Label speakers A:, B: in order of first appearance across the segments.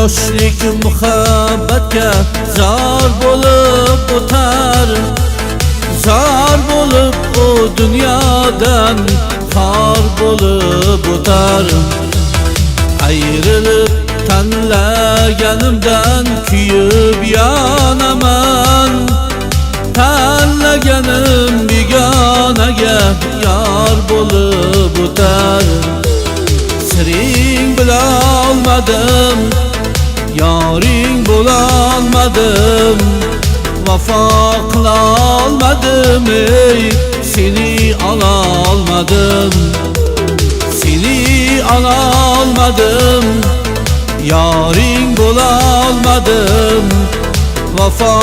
A: yoshlik muhabbatga zor bo'lib o'tar, zor bo'lib o dunyodan xor bo'lib o'tar. Ayrilib tanlaganimdan kuyib yonaman, tanlaganim begonaga yor bo'lib o'tar. Siring bilolmadim, yoring bo'lolmadim, vafo qilolmadim, ey seni ololmadim, seni ololmadim, yoring bo'lolmadim, vafo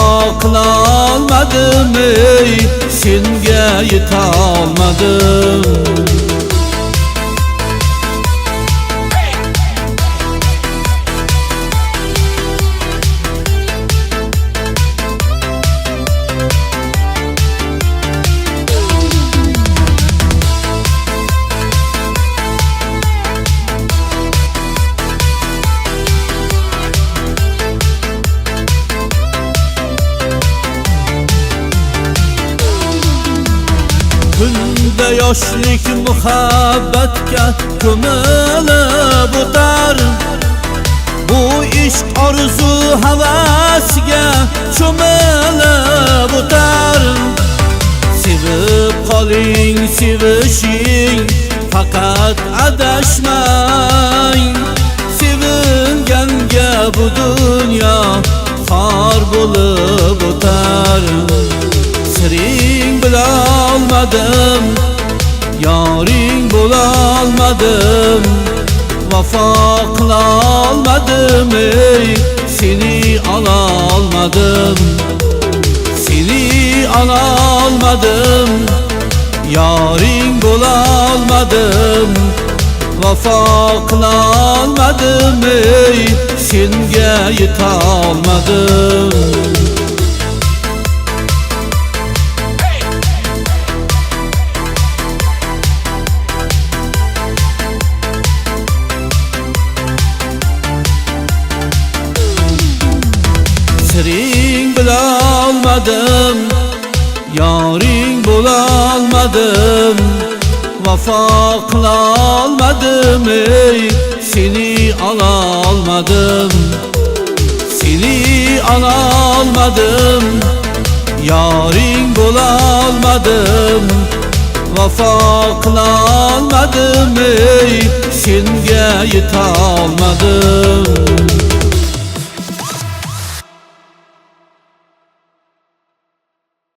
A: qilolmadim, ey senga yetolmadim. Bunda yoshlik muhabbatga ko'milib o'tar, bu ishq orzu havasiga cho'milib o'tar. Sevib qoling, sevishing, faqat adashmang, sevilganga bu dunyo xor bo'lib o'tar. Siring bilolmadim, yoring bo'lolmadim, vafo qilolmadim, ey seni ololmadim, seni ololmadim, yoring bo'lolmadim, vafo qilolmadim, ey senga yetolmadim. Siring bilolmadim, yoring bo'lolmadim, vafo qilolmadim, ey seni ololmadim, seni ololmadim, yoring bo'lolmadim, vafo qilolmadim, ey senga yetolmadim.